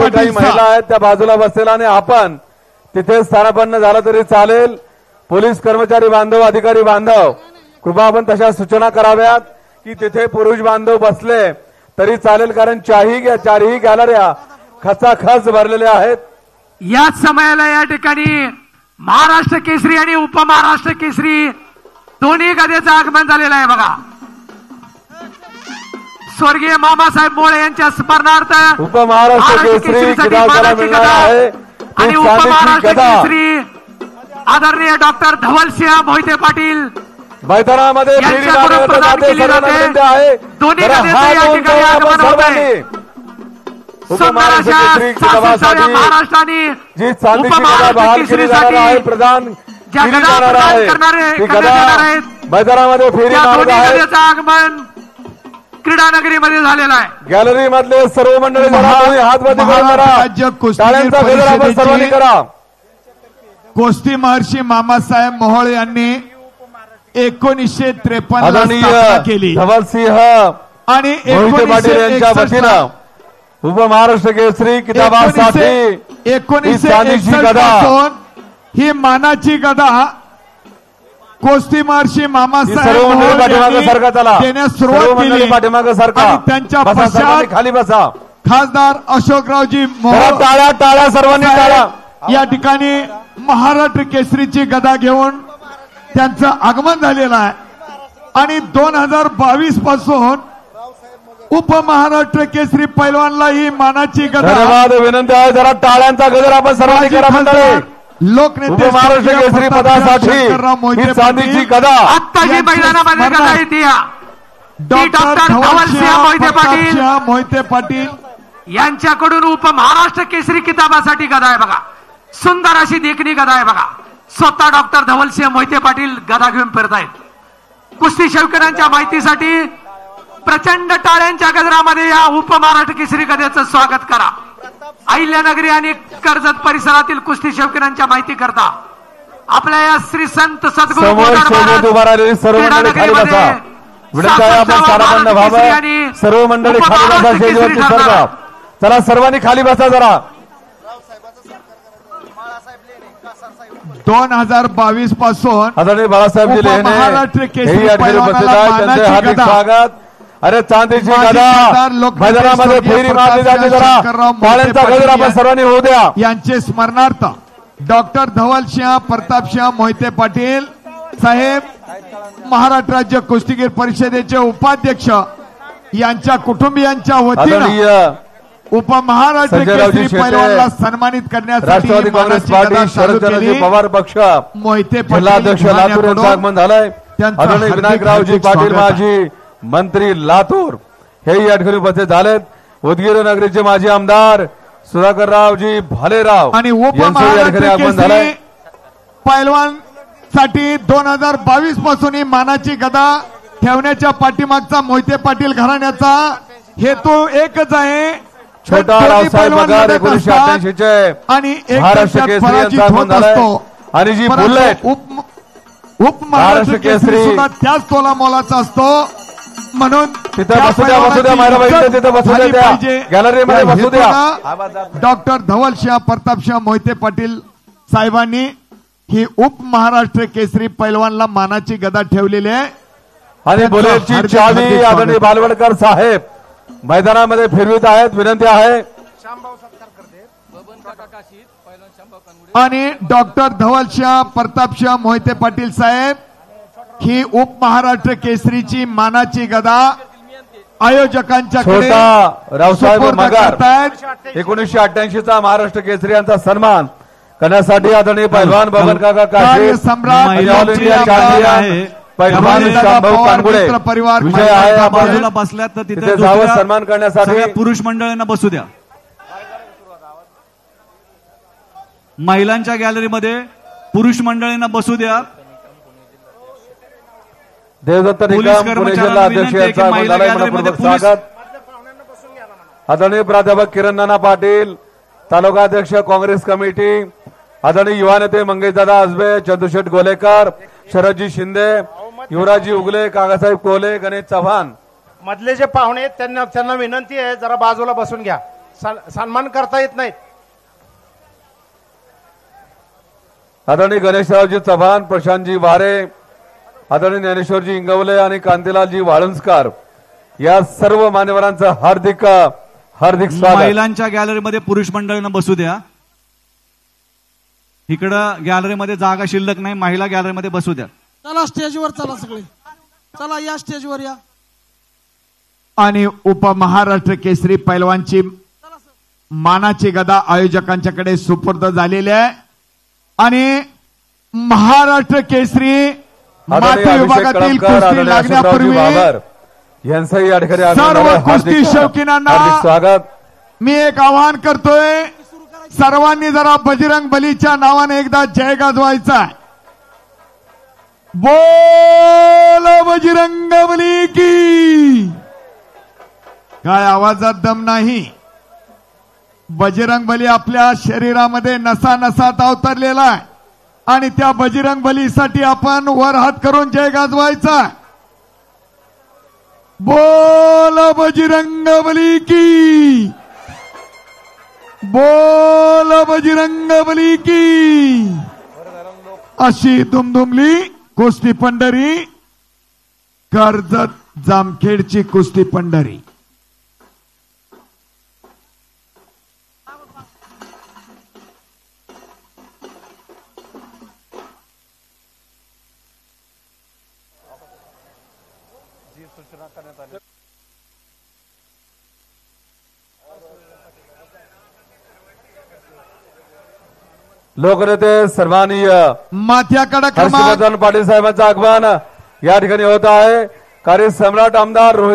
काही महिला आहेत त्या बाजूला बसलेला आणि आपण तिथे स्थानापन्न झालं तरी चालेल। पोलीस कर्मचारी बांधव, अधिकारी बांधव, कृपा आपण तशा सूचना कराव्यात की तिथे पुरुष बांधव बसले तरी चालेल, कारण चारही गॅलऱ्या खचाखच भरलेल्या आहेत। याच समयाला या ठिकाणी महाराष्ट्र केसरी आणि उपमहाराष्ट्र केसरी दोन्ही गदेचं आगमन झालेलं आहे बघा। स्वर्गीय मामासाहेब मोळे यांच्या स्मरणार्थ उपमहाराष्ट्र केसरी किताबाला मिळणार आहे आणि उपमहाराष्ट्र केसरी आदरणीय डॉक्टर धवलसिंह मोहिते पाटील मैदानामध्ये यांच्याकडून प्रदान केली जाते। दोन्ही गदेचं या ठिकाणी आगमन होत आहे। उपमहाराष्ट्र केसरी महाराष्ट्राने जी चांदीची गदा बहाल केली जाणार आहे, प्रदान केली जाणार आहे। मैदानामध्ये फेरी मारत आहे। आगमन क्रीडा नगरीमध्ये झालेला आहे। गॅलरी मधले सर्व मंडळी हातमध्ये टाळ्यांचा गजर आपण सर्वांनी करा। कुस्ती महर्षी मामासाहेब मोहोळ यांनी 1953 ला केली। धवलसिंह आणि मोहिते पाटील यांच्या वतीनं उपमहाराष्ट्र केसरी किताबासाठी 1961 पासून ही मानाची गदा कुस्ती महर्षी मामासाहेब देण्यास सुरुवात केली। त्यांच्या पश्चात खाली बसा खासदार अशोकरावजी मोहोळ टाळ्या सर्वांनी टाळ्या या ठिकाणी महाराष्ट्र केसरीची गदा घेऊन त्यांचं आगमन झालेलं आहे। आणि 2022 पासून उपमहाराष्ट्र केसरी पैलवानला ही मानाची गदा। धन्यवाद, विनंती आहे जरा टाळ्यांचा गजर आपण सर्वांनी करा मंडळी। लोकनेते महाराष्ट्र केसरी पदासाठी चांदीची गदा आत्ताची मैदानामध्ये गदा येते डॉक्टर धवलसिंह मोहिते पाटील यांच्याकडून उपमहाराष्ट्र केसरी किताबासाठी गदा आहे बघा। सुंदर अशी देखणी गदा आहे बघा। स्वतः डॉक्टर धवलसिंह मोहिते पाटील गदा घेऊन फिरत आहेत। कुस्ती शौकीनांच्या माहितीसाठी प्रचंड टाळ्यांच्या गजरामध्ये या उपमहाराष्ट्र केसरी गदेचं स्वागत करा। अहिल्यानगरी आणि कर्जत परिसरातील कुस्ती शौकीनांच्या माहिती करता आपल्या या श्री संत सद्गुरू सर्व मंडळी खाली बसा, स्टेजवरती सरका। चला सर्वांनी खाली बसा जरा। 2022 पासून आदरणीय बाळासाहेबजी लेहने महाराष्ट्र केसरी हार्दिक स्वागत। अरे चांदीची गदा मैदानामध्ये फेरी मारली जाते, जरा टाळ्यांचा गजर आपण सर्वांनी होऊ द्या। यांचे स्मरणार्थ डॉक्टर धवलसिंह प्रतापसिंह मोहिते पाटील साहेब, महाराष्ट्र राज्य कुस्तीगीर परिषदेचे उपाध्यक्ष यांच्या कुटुंबियांच्या वतीनं उपमहाराष्ट्र केसरी पैलवानला सन्मानित करण्यासाठी राष्ट्रवादी काँग्रेस पार्टी शरदचंद्रजी पवार पक्ष मोहिते जिल्हाध्यक्ष लातूर यांचं आगमन झालंय। आदरणीय विनायकरावजी पाटील माजी मंत्री लातूर हे या ठिकाणी उपस्थित झालेत। उदगीर नगरीचे माजी आमदार सुधाकररावजी भालेराव आणि उपमहाराष्ट्र केसरी पैलवान साठी 2022 पासून ही मानाची गदा ठेवण्याच्या पाठीमागचा मोहिते पाटील घराण्याचा हेतू एकच आहे। छोटा रावसाहेब पगार 1988 चे आणि महाराष्ट्र केसरी यांचा आगमन झालाय आणि जी बुलेट उपमहाराष्ट्र केसरी सुद्धा त्याच तोला मोलाचा असतो, म्हणून तिथे बसू द्या मायराबाई, तिथे बसू द्या, गॅलरीमध्ये बसू द्या। डॉक्टर धवलसिंह प्रतापसिंह मोहिते पाटील साहेबांनी ही उपमहाराष्ट्र केसरी पैलवानला मानाची गदा ठेवलेली आहे। आणि बुलेटची चावी आदरणीय बालवडकर साहेब मैदानामध्ये फिरवित आहेत। विनंती आहे आणि डॉक्टर धवलसिंह प्रतापसिंह मोहिते पाटील साहेब ही उपमहाराष्ट्र केसरीची मानाची गदा आयोजकांच्याकडे रावसाहेब मगार 1988 चा महाराष्ट्र केसरी यांचा सन्मान करण्यासाठी आदरणीय पैलवान बबन काका काशे ऑल इंडिया चॅम्पियन पैलवान शांभाऊ कानगुडे विजय आहे। बाजूला बसल्यात तर तिथे जावं सन्मान करण्यासाठी पुरुष मंडळींना बसू द्या। महिलांच्या गॅलरीमध्ये पुरुष मंडळींना बसू द्या। देवदत्त निकम पुणे जिल्हा अध्यक्ष यांचा मनपूर्वक स्वागत। आदरणीय प्राध्यापक किरण नाना पाटील तालुका अध्यक्ष काँग्रेस कमिटी, आदरणीय युवा नेते मंगेशदादा आजबे, चंद्रशेठ गोलेकर, शरदजी शिंदे, युवराजी उगले, काकासाहेब कोले, गणेश चव्हाण मधले जे पाहुणे त्यांना विनंती आहे जरा बाजूला बसून घ्या। सन्मान करता येत नाहीत. आदरणीय गणेशरावजी चव्हाण, प्रशांतजी वारे, आदरणीय ज्ञानेश्वरजी इंगवले आणि कांतीलालजी वाळुंजकर या सर्व मान्यवरांचं हार्दिक हार्दिक स्वागत. महिलांच्या गॅलरीमध्ये पुरुष मंडळींना बसू द्या. इकडं गॅलरीमध्ये जागा शिल्लक नाही, महिला गॅलरीमध्ये बसू द्या. चला स्टेजवर चला, सगळे चला, या स्टेजवर या. आणि उपमहाराष्ट्र केसरी पैलवानची मानाची गदा आयोजकांच्याकडे सुपूर्द झालेली आहे. आणि महाराष्ट्र केसरी माती विभागातील कुस्ती लागण्यापूर्वी यांचंही या ठिकाणी सर्व कुस्ती शौकीनांना स्वागत. मी एक आवाहन करतोय, सर्वांनी जरा बजरंग बलीच्या नावाने एकदा जय गाजवायचा. बोल बजरंग बली की. काय आवाजात दम नाही. बजरंग बली आपल्या शरीरामध्ये नसा नसात अवतरलेला आहे आणि त्या बजरंग बलीसाठी आपण वर हात करून जय गाजवायचा. बोल बजरंग बली की. बोल बजरंग बली की. अशी दुमदुमली कुस्ती पंढरी, कर्जत जामखेडची कुस्ती पंढरी. लोकनेते सन्माननीय माथ्याकडे क्रमांक हर्षवर्धन पाटील साहेबांचं आगमन या ठिकाणी होत आहे. कार्य सम्राट आमदार रोहित